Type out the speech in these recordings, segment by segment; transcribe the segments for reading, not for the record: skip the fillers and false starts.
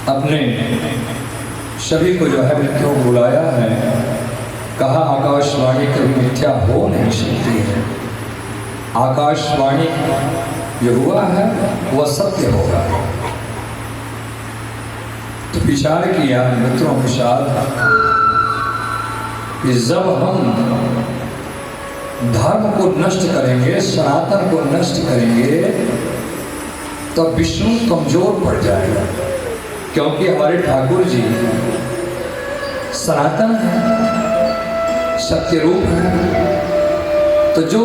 अपने सभी को जो है मित्रों को बुलाया है। कहा आकाशवाणी कभी मिथ्या हो नहीं सकती है। आकाशवाणी जो हुआ है वह सत्य होगा। तो विचार किया मित्रों के साथ कि जब हम धर्म को नष्ट करेंगे, सनातन को नष्ट करेंगे, तो विष्णु कमजोर पड़ जाएगा। क्योंकि हमारे ठाकुर जी सनातन है, सत्य रूप है। तो जो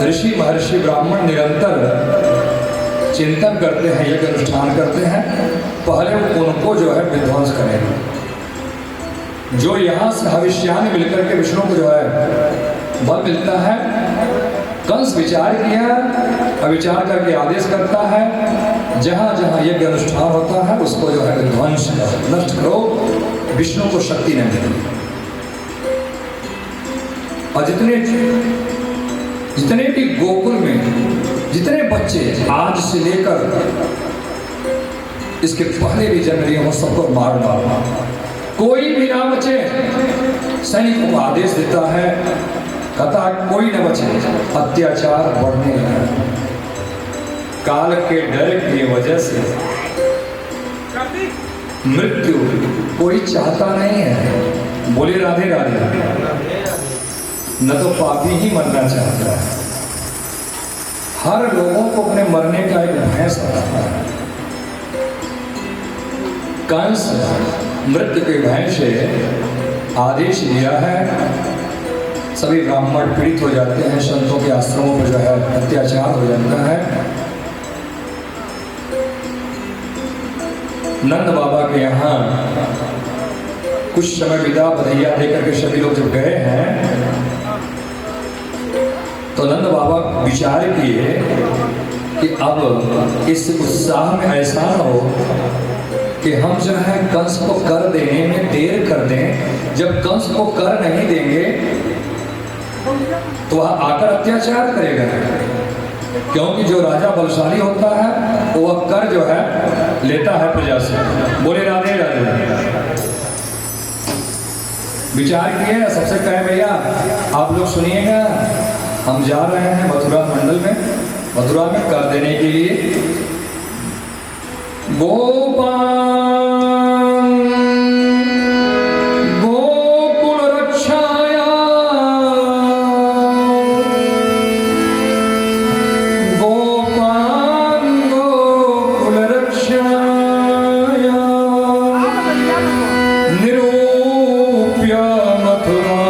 ऋषि महर्षि ब्राह्मण निरंतर चिंतन करते हैं, यज्ञ अनुष्ठान करते हैं, पहले उनको जो है विध्वंस करेंगे। जो यहाँ से हविष्यान मिलकर के विष्णु को जो है बल मिलता है। कंस विचार किया, विचार करके आदेश करता है, जहाँ जहाँ यज्ञ अनुष्ठान होता है उसको जो है विध्वंस नष्ट करो, विष्णु को शक्ति नहीं मिलेगी। और जितने भी गोकुल में जितने बच्चे आज से लेकर इसके पहले भी जन्म लिए हो, सबको मार डालना, कोई भी ना बचे। सैनिकों को आदेश देता है, कहता है कोई न बचे, अत्याचार बढ़ने लगा। काल के डर की वजह से मृत्यु कोई चाहता नहीं है। बोले राधे राधे। न तो पापी ही मरना चाहता है। हर लोगों को अपने मरने का एक भय सताता है। कंस मृत्यु के भय से आदेश दिया है। सभी ब्राह्मण पीड़ित हो जाते हैं, संतों के आश्रमों पर जो है अत्याचार हो जाता है। नंद बाबा के यहाँ कुछ समय विदा बधैया देकर के सभी लोग जब गए हैं, तो नंद बाबा विचार किए कि अब इस उत्साह में ऐसा न हो कि हम जो है कंस को कर देने में देर कर दें। जब कंस को कर नहीं देंगे तो वह आकर अत्याचार करेगा। क्योंकि जो राजा बलशाली होता है वह कर जो है लेता है प्रजा से। बोले राधे राधे। विचार किए, सबसे कहे भैया आप लोग सुनिएगा, हम जा रहे हैं मथुरा मंडल में, मथुरा में कर देने के लिए। गोपाल गोकुल रक्षाया, गोपाल गोकुल रक्षाया, निरूप्य मथुरा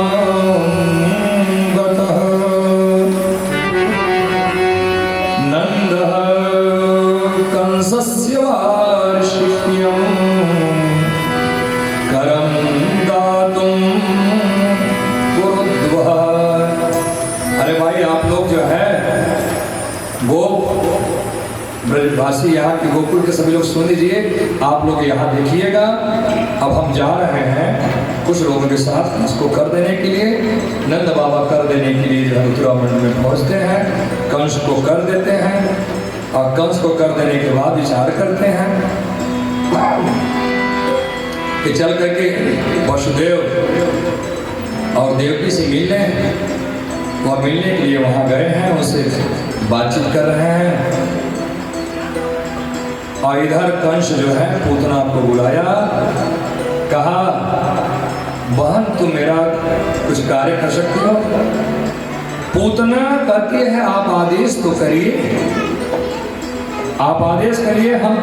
ब्रजवासी यहाँ के गोकुल के सभी लोग सुन लीजिए, आप लोग यहाँ देखिएगा। अब हम जा रहे हैं कुछ लोगों के साथ उसको कर देने के लिए। नंद बाबा कर देने के लिए जो है मथुरा मंडल में पहुँचते हैं, कंस को कर देते हैं। और कंस को कर देने के बाद विचार करते हैं कि चल करके वसुदेव और देवकी से मिलने। वह मिलने के लिए वहाँ गए हैं, उनसे बातचीत कर रहे हैं। और इधर कंस जो है पूतना को बुलाया, कहा बहन तुम मेरा कुछ कार्य कर सकती हो। पूतना कहती है आप आदेश तो करिए, आप आदेश करिए, हम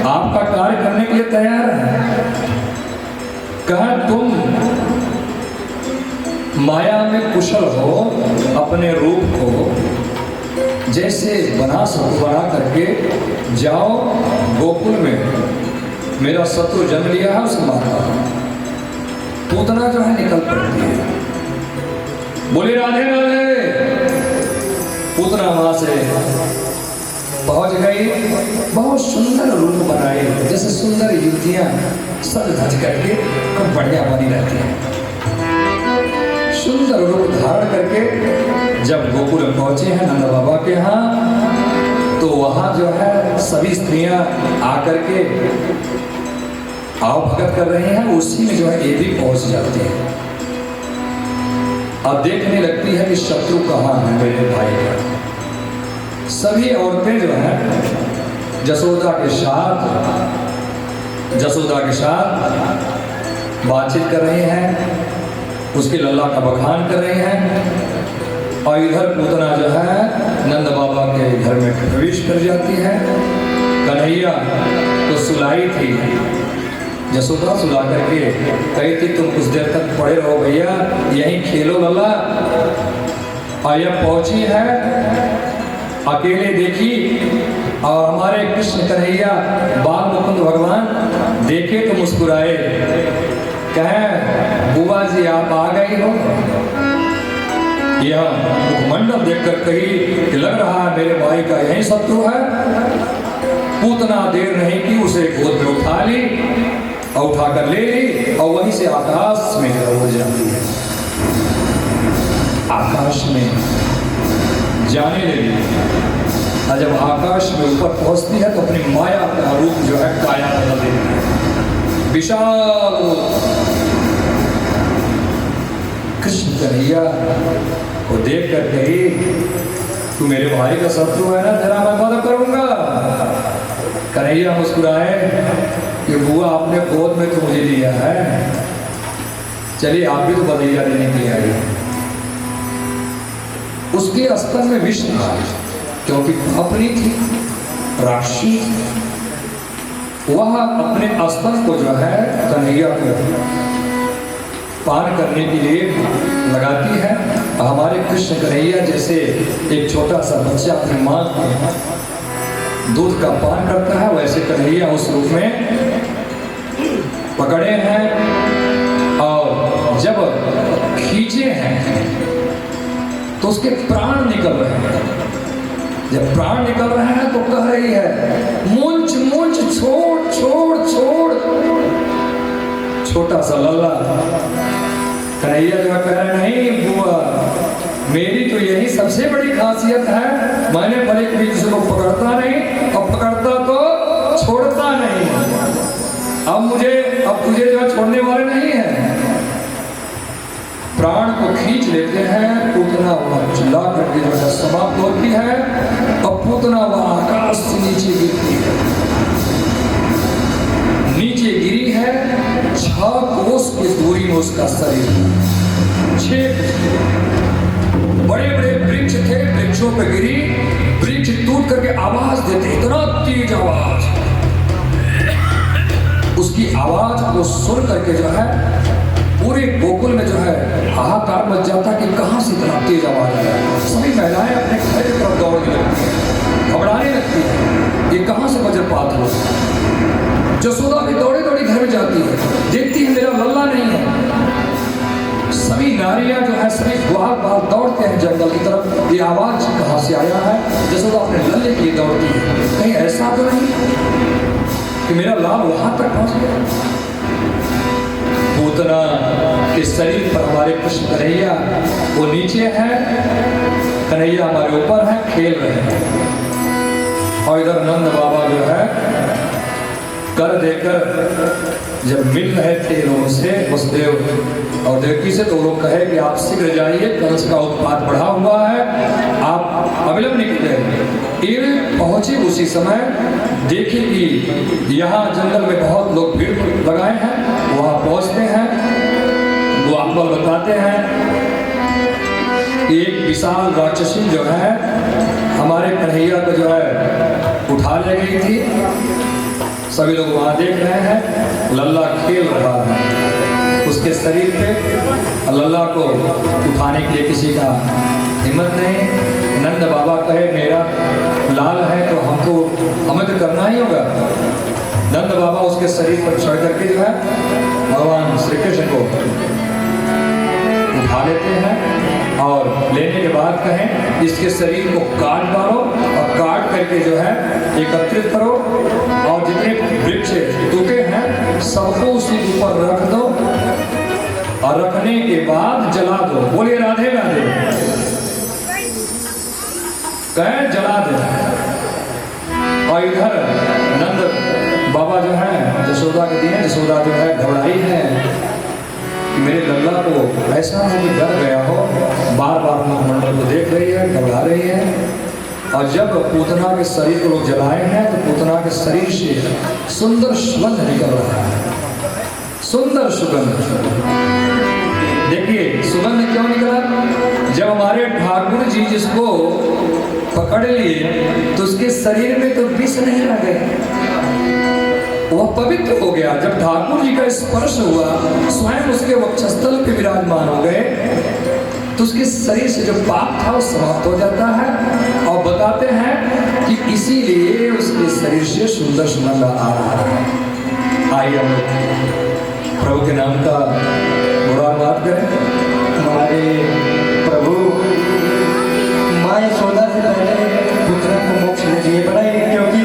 आपका कार्य करने के लिए तैयार हैं। कहा तुम माया में कुशल हो, अपने रूप को जैसे बना सको बना करके जाओ गोकुल में। मेरा शत्रु जन्म लिया है, उसे मारता हूं। पूतना जो है निकल पड़ती है। बोले राधे राधे। पूतना वहां से पहुंच गई, बहुत सुंदर रूप बनाई, जैसे सुंदर युवतियां सज धज करके खूब बढ़िया बनी रहती हैं। सुंदर रूप धारण करके जब गोकुल में पहुंचे हैं नंद बाबा के यहाँ, तो तो वहाँ जो है सभी स्त्रियां आकर के आओ भगत कर रहे हैं, उसी में जो है ये भी पहुंच जाती है। अब देखने लगती है कि शत्रु कहाँ है मेरे भाई का। सभी औरतें जो है जसोदा के साथ बातचीत कर रहे हैं, उसके लल्ला का बखान कर रहे हैं। और इधर पूतना जो है नंद बाबा के घर में प्रवेश कर जाती है। कन्हैया तो सुलाई थी, जसोदा सुला करके कही थी तुम कुछ देर तक पड़े रहो भैया, यहीं खेलो लल्ला। और यह पहुंची है अकेले देखी, और हमारे कृष्ण कन्हैया बाल मुकुंद भगवान देखे तो मुस्कुराए, कहे बुआ जी आप आ गई हो। यह मुखमंडल देखकर कही कि लग रहा है मेरे भाई का यही शत्रु है। पूतना देर नहीं की, उसे गोद में उठा ली और उठा कर ले ली और वहीं से आकाश में उड़ जाती है। आकाश में जाने लगी, और जब आकाश में ऊपर पहुंचती है तो अपनी माया का रूप जो है काया बदल देती है। विशाल कृष्ण कन्हैया को देख कर कही तू मेरे भाई का शत्रु है ना, जरा मैं मदद करूंगा। कन्हैया मुस्कुराए कि बुआ आपने गोद में तो मुझे लिया है, चलिए आप भी तो बधैया देने के लिए आए। उसके अस्तर में विष था, क्योंकि अपनी थी राशि, वह अपने अस्तर को जो है कन्हैया को पान करने के लिए लगाती है। हमारे कृष्ण कन्हैया जैसे एक छोटा सा बच्चा अपनी माँ के दूध का पान करता है, वैसे कन्हैया उस रूप में पकड़े हैं। और जब खींचे हैं तो उसके प्राण निकल रहे हैं। जब प्राण निकल रहे हैं तो कह रही है मुंच मुंच छोड़ छोड़ छोड़। छोटा सा लल्ला कन्हैया जो कह रहे नहीं बुआ, मेरी तो यही सबसे बड़ी खासियत है, मैंने भले कभी किसी को पकड़ता नहीं और पकड़ता तो छोड़ता नहीं। अब तुझे जो छोड़ने वाले नहीं है। प्राण को खींच लेते हैं, पूतना वह चिल्ला करके जो है समाप्त होती है और पूतना वह आकाश से नीचे गिरती है। नीचे गिरी है 6 कोस की दूरी में उसका शरीर। 6 बड़े बड़े वृक्ष थे, वृक्षों पे गिरी, वृक्ष टूट करके आवाज देते, इतना तेज आवाज। उसकी आवाज को सुन करके जो है पूरे गोकुल में जो है हाहाकार मच जाता कि कहां से इतना तेज आवाज आया। सभी महिलाएं अपने घर की तरफ दौड़ने लगती हैं, घबराने लगती हैं, ये कहां से वज्रपात हो। जसोदा भी दौड़े दौड़ी घर में जाती है, देखती है मेरा लल्ला नहीं है। सभी नारियां जो है सभी द्वार बाहर दौड़ते हैं जंगल की तरफ, ये आवाज कहां से आया है। जसोदा अपने लल्ले के लिए दौड़ती है, कहीं ऐसा तो नहीं कि मेरा लाल वहां तक पहुंच गया। पूतना के शरीर पर हमारे कृष्ण कन्हैया वो नीचे है, कन्हैया हमारे ऊपर है, खेल रहे हैं। और इधर नंद बाबा जो है कर देकर जब मिल रहे थे लोगों से, वसुदेव और देवकी से, तो लोग कहे कि आप शीघ्र जाइए, कंस का उत्पात बढ़ा हुआ है, आप अविलंब निकले। ये पहुंचे उसी समय, देखे कि यहाँ जंगल में बहुत लोग भीड़ लगाए हैं। वहाँ पहुँचते हैं, द्वारपाल बताते हैं कि एक विशाल राक्षसी जो है हमारे कन्हैया को जो है उठा ले गई थी। सभी लोग वहाँ देख रहे हैं, लल्ला खेल रहा है उसके शरीर पे। लल्ला को उठाने के लिए किसी का हिम्मत नहीं। नंद बाबा कहे मेरा लाल है तो हमको हमें तो करना ही होगा। नंद बाबा उसके शरीर पर चढ़ करके जो है भगवान श्री कृष्ण को उठा लेते हैं और लेने के बाद कहें इसके शरीर को काट डालो और काट करके जो है एकत्रित करो और जितने वृक्ष टूटे हैं सबको उसी ऊपर रख दो और रखने के बाद जला दो। बोलिए राधे राधे। कहें जला दो। और इधर नंद बाबा जो है जसोदा के दिए, जसोदा जो है घबराई है कि मेरे लल्ला को ऐसा हो कि डर गया हो, बार बार मुखमंडल को देख रही है, घबरा रही है। और जब पूतना के शरीर को लोग जलाए हैं तो पूतना के शरीर से सुंदर सुगंध निकल रहा है, सुंदर सुगंध। देखिए सुगंध क्यों निकला? जब हमारे ठाकुर जी जिसको पकड़ लिए तो उसके शरीर में तो विष नहीं रह गए, वह पवित्र हो गया। जब ठाकुर जी का स्पर्श हुआ, स्वयं उसके वक्षस्थल पे विराजमान हो गए, तो उसके शरीर से जो पाप था वो समाप्त हो जाता है। और बताते हैं कि इसीलिए उसके शरीर से सुंदर सुगंध आ रहा है। आइए हम लोग प्रभु के नाम का गुणानुवाद करें। हमारे प्रभु माँ यशोदा से पहले पुत्र को मोक्ष दिए बनाई, क्योंकि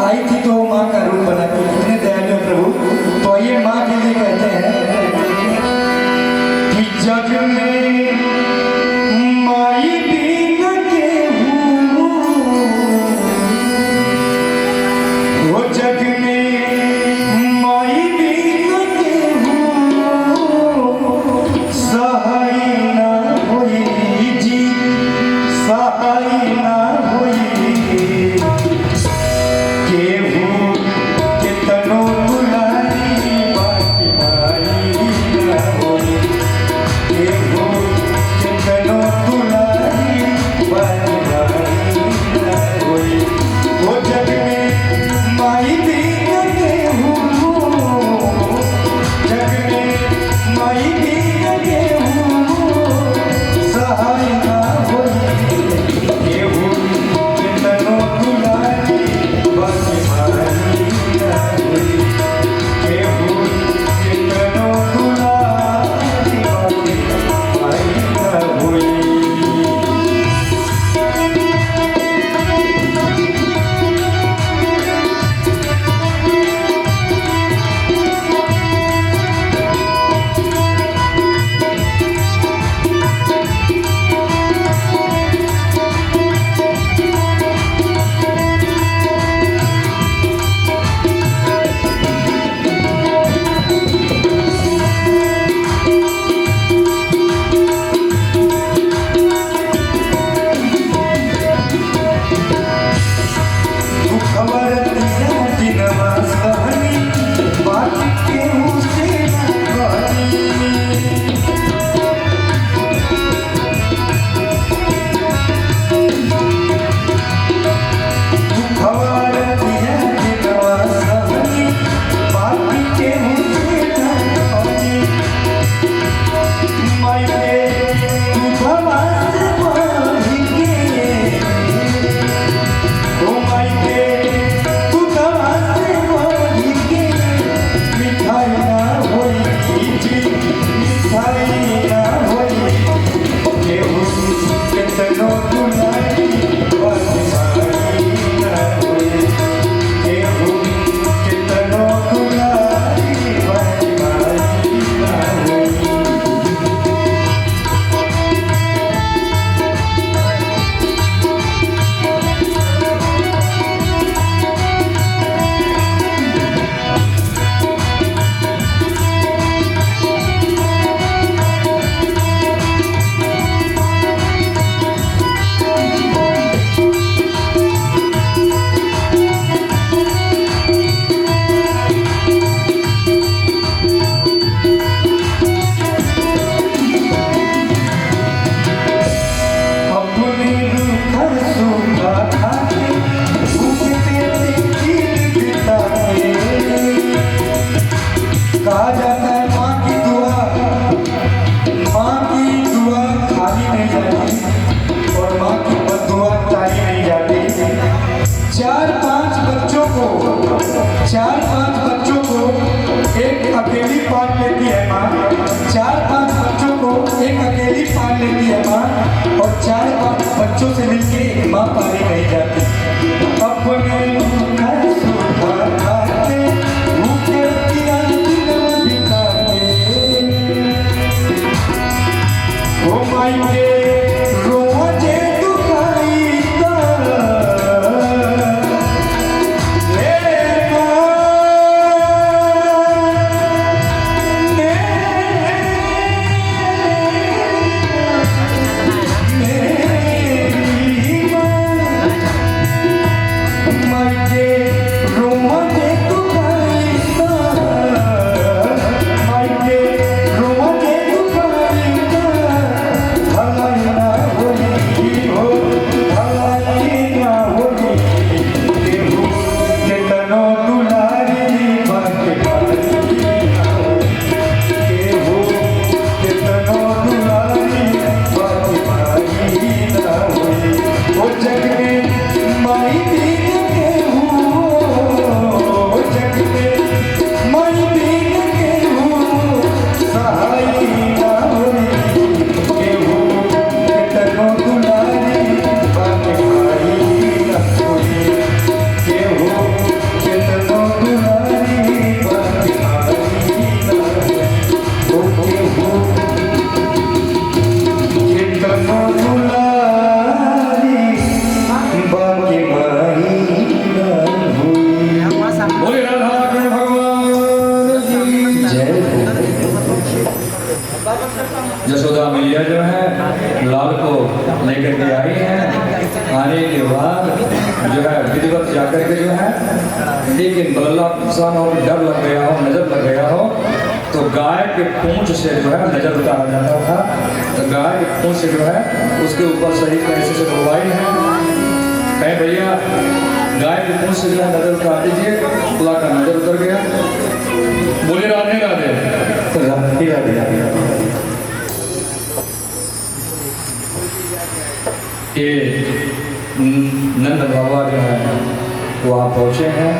आई थी तो माँ का रूप बना के, कितने दयालु प्रभु। तो ये माँ के लिए कहते हैं कि जग में माई बिन केहू, वो जग में माई बिन केहू सहाय ना होई जी, सहाय ना होई। केहू कितनो दुलारी बाकी माई ना होई, केहू कितनो दुलारी बाकी माई ना होई। वो जग में माई बिन केहू, जग में माई बिन केहू सहाय ना होई। केहू कितनो दुलारी बाकी माई ना होई, केहू कितनो दुलारी बाकी माई ना होई। खबर दिया दिनवा सहनी, बाकी केहू से ना कहनी। खबर दिया दिनवा सहनी, बाकी केहू से ना कहनी। माई के दूधवा से बांधी के, ओ माई के दूधवा से बांधी के, मिठाई ना होई जी, मिठाई ना होई। केहू कितनो दुलारी बाकी माई ना होई, केहू कितनो दुलारी बाकी माई ना होई। अपने रूखा सूखा खाके, भूखते दिन बिताए। कहा जाता है माँ की दुआ खाली नहीं जाती, और माँ की बददुआ टाली नहीं जाती। 4-5 बच्चों को एक अकेली पाल लेती है माँ, 4-5 बच्चों को एक अकेली पाल लेती है माँ, और 4-5 बच्चों से मिलके एक माँ पाली नहीं जाती। अपने रूखा सूखा खाके, भूखे दिया दिन बिताए। ओ माई के रोजे दुखाई ता, बोले राधा कृष्ण भगवान की जय। यशोदा मैया जो है लाल को लेकर के आई है। आने के बाद जो है विधिवत जाकर के जो है, लेकिन बल्ला नुकसान हो, डर लग गया हो, नजर लग गया हो, तो गाय के पूंछ से जो है नजर उतारा जाता था। तो गाय के पूंछ से जो है उसके ऊपर सही पैसे से डुबवाई है। कहे भैया गाय के पूंछ से जो है नजर उतार दीजिए, खुला का नजर उतर गया। बोले राधे राधे राधे राधे। ये नंद बाबा जो है वो आप पहुँचे हैं।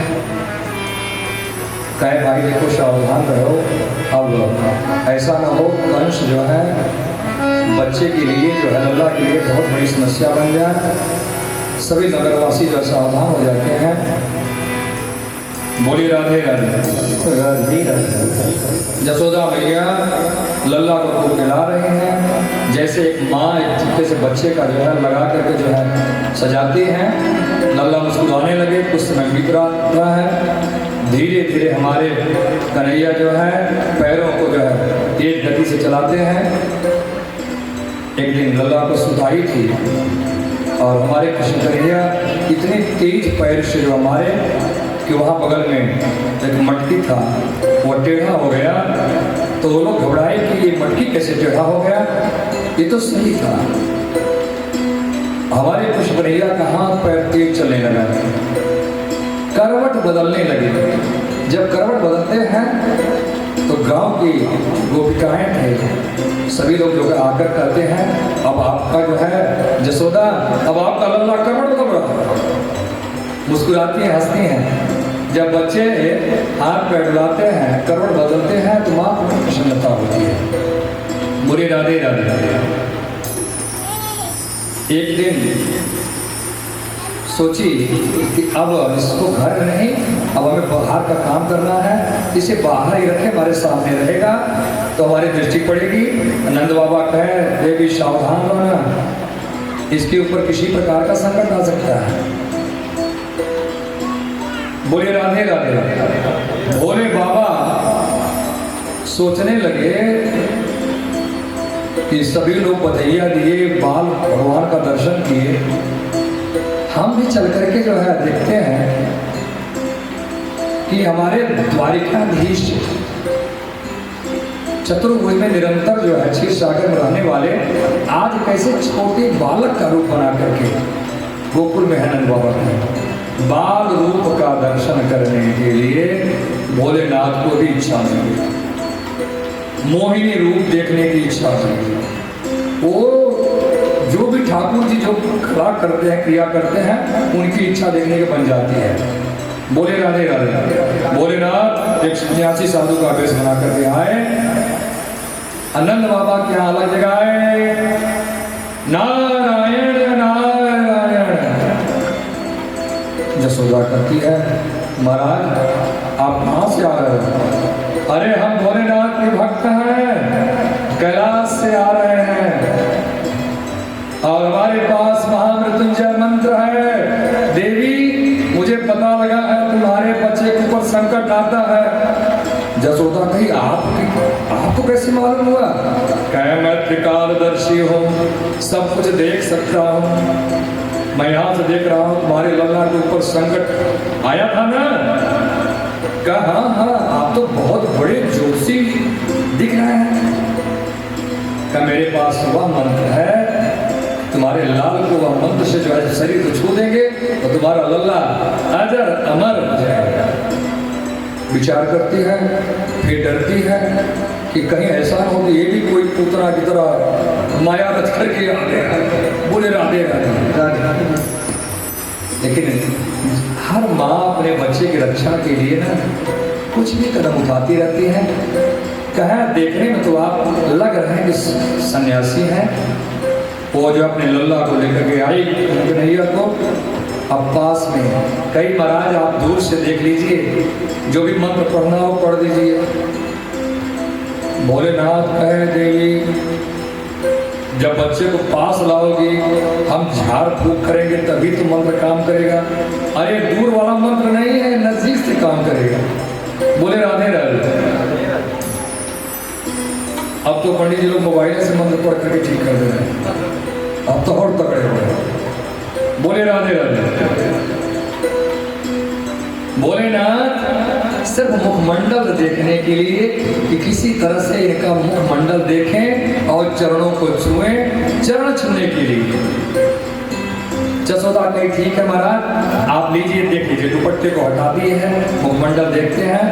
कहे भाई देखो सावधान रहो, अब ऐसा ना हो कंस जो है बच्चे के लिए जो है लल्ला के लिए बहुत बड़ी समस्या बन जाए। सभी नगरवासी जो सावधान हो जाते हैं। बोली राधे राधे राधे राधे। यशोदा मैया लल्ला को खूब खिला रहे हैं, जैसे एक माँ एक चुपके से बच्चे का जो है लगा करके जो है सजाती हैं। लल्ला मुस्कुराने लगे। कुछ समय बीत रहा है। धीरे धीरे हमारे कन्हैया जो है पैरों को जो है तेज गति से चलाते हैं। एक दिन लल्ला को सुताई थी और हमारे कृष्ण कन्हैया इतने तेज पैर से जो हमारे कि वहाँ बगल में एक मटकी था, वो टेढ़ा हो गया। तो वो लोग घबराए कि ये मटकी कैसे टेढ़ा हो गया, ये तो सही था। हमारे कृष्ण कन्हैया का हाथ पैर तेज चलने लगा, करवट बदलने लगे। जब करवट बदलते हैं तो गांव की गोपिकाएं थे, सभी लोग जो आकर कहते हैं अब आपका जो है यशोदा, अब आपका लल्ला करवट बदल रहा। मुस्कुराती हैं, हंसती हैं। जब बच्चे हाथ पैर डुलाते हैं, करवट बदलते हैं तो माँ को प्रसन्नता होती है। बुरी राधे राधे। एक दिन सोची कि अब इसको घर नहीं, अब हमें बाहर का काम करना है, इसे बाहर ही रखे, हमारे सामने रहेगा तो हमारी दृष्टि पड़ेगी। नंद बाबा कहे देवी सावधान रहना, इसके ऊपर किसी प्रकार का संकट आ सकता है। बोले राधे राधे। भोले बाबा सोचने लगे कि सभी लोग बधैया दिए, बाल भगवान का दर्शन किए, हम भी चल करके जो है देखते हैं कि हमारे द्वारिकाधीश चतुर्भुज में निरंतर जो है क्षीर सागर में रहने वाले आज कैसे छोटे बालक का रूप बना करके गोकुल में है। नंद बाबा के बाल रूप का दर्शन करने के लिए भोलेनाथ को भी इच्छा नहीं, मोहिनी रूप देखने की इच्छा नहीं। वो जो भी ठाकुर जी जो कला करते हैं, क्रिया करते हैं, उनकी इच्छा देखने के बन जाती है। बोले राधे राधे। भोलेनाथ एक सन्यासी साधु का वेश बना करके आए। आनंद बाबा के यहाँ अलग जगह आए। नारायण नारायण। यशोदा कहती है महाराज आप कहाँ से आ रहे हो? अरे हम भोलेनाथ के भक्त हैं, कैलाश से आ रहे हैं और हमारे पास महामृत्युंजय मंत्र है। देवी मुझे पता लगा है तुम्हारे बच्चे के ऊपर संकट आता है। यशोदा कही आपको कैसे मालूम हुआ? कहे मैं त्रिकालदर्शी हूँ, सब कुछ देख सकता हूँ। मैं यहाँ से देख रहा हूँ तुम्हारे लल्ला के ऊपर संकट आया था ना। कहा हाँ आप तो बहुत बड़े जोशी दिख रहे हैं। कहा मेरे पास वह मंत्र है, तुम्हारे लाल को वह मंत्र से जो है शरीर को छू देंगे तो तुम्हारा लल्ला अजर अमर हो जाएगा। विचार करती है, फिर डरती है कि कहीं ऐसा हो कि ये भी कोई पुतना की तरह माया रच करके आ गया। बोले राधे राधे। लेकिन हर माँ अपने बच्चे की रक्षा के लिए ना कुछ भी कदम उठाती रहती है। कहा देखने में तो आप लग रहे हैं कि सन्यासी हैं। वो जो अपने लल्ला को लेकर के आई कन्हैया को, अब पास में कई महाराज आप दूर से देख लीजिए, जो भी मंत्र पढ़ना हो पढ़ दीजिए। भोलेनाथ कहे देवी जब बच्चे को पास लाओगी हम झाड़ फूक करेंगे तभी तो मंत्र काम करेगा। अरे दूर वाला मंत्र नहीं है, नजदीक से काम करेगा। ये लोग मोबाइल से मंत्र पढ़ करके ठीक कर दे रहे हैं। अब तो और तगड़े हो गए। बोले राधे राधे। भोलेनाथ सिर्फ मुखमंडल देखने के लिए कि किसी तरह से इनका मुखमंडल देखें और चरणों को छुएं, चरण छूने के लिए। जसोदा कही ठीक है महाराज, आप लीजिए, देख लीजिए। दुपट्टे को हटा दिए हैं, मुखमंडल देखते हैं।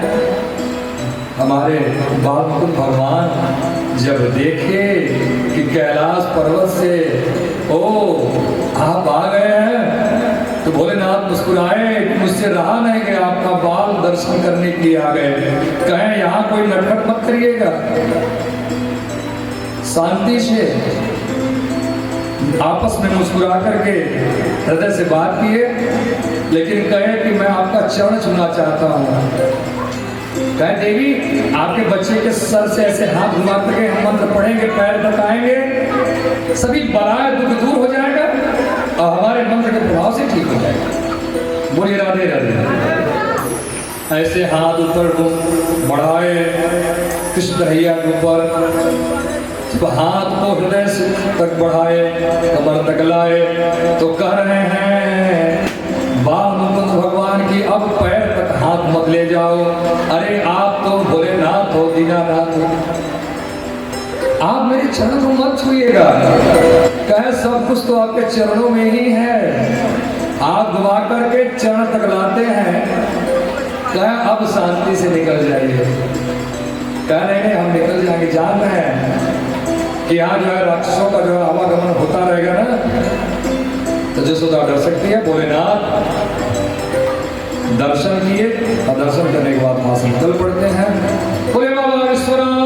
हमारे बाल मुकुंद भगवान जब देखे कि कैलाश पर्वत से ओ आप आ गए हैं, तो भोलेनाथ मुस्कुराए, मुझसे रहा नहीं गया, आपका बाल दर्शन करने के लिए आ गए। कहें यहाँ कोई नटखट मत करिएगा, शांति से आपस में मुस्कुरा करके हृदय से बात किए, लेकिन कहे कि मैं आपका चरण छूना चाहता हूँ। कहे देवी, आपके बच्चे के सर से ऐसे हाथ घुमा करके हम मंत्र पढ़ेंगे, पैर बताएंगे, सभी बलाएं दुख दूर हो जाएगा और हमारे मंत्र के प्रभाव से ठीक हो जाएगा। बोलिए राधे राधे। ऐसे हाथ ऊपर बढ़ाए कृष्ण कन्हैया के ऊपर, जब हाथ को हृदय से तक बढ़ाए, कमर तक लाए, तो कह रहे हैं बाल मुकुंद भगवान की अब पैर तक हाथ मत ले जाओ। अरे आप तो भोलेनाथ हो, दीनानाथ हो, आप मेरे चरण को मत छुइएगा। कहे सब कुछ तो आपके चरणों में ही है। आप दुआ करके चरण तक लाते हैं, कहे अब शांति से निकल जाइए। कह रहे हैं हम निकल जाएंगे, जान रहे हैं कि यहाँ जो है राक्षसों का जो है आवागमन होता रहेगा ना, तो जसोदा डर सकती है। भोलेनाथ दर्शन किए और दर्शन करने के बाद वहां से निकल पड़ते हैं। बोले बाबा विश्वनाथ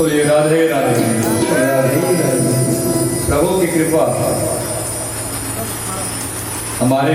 बोलिए राधे राधे। प्रभु की कृपा हमारे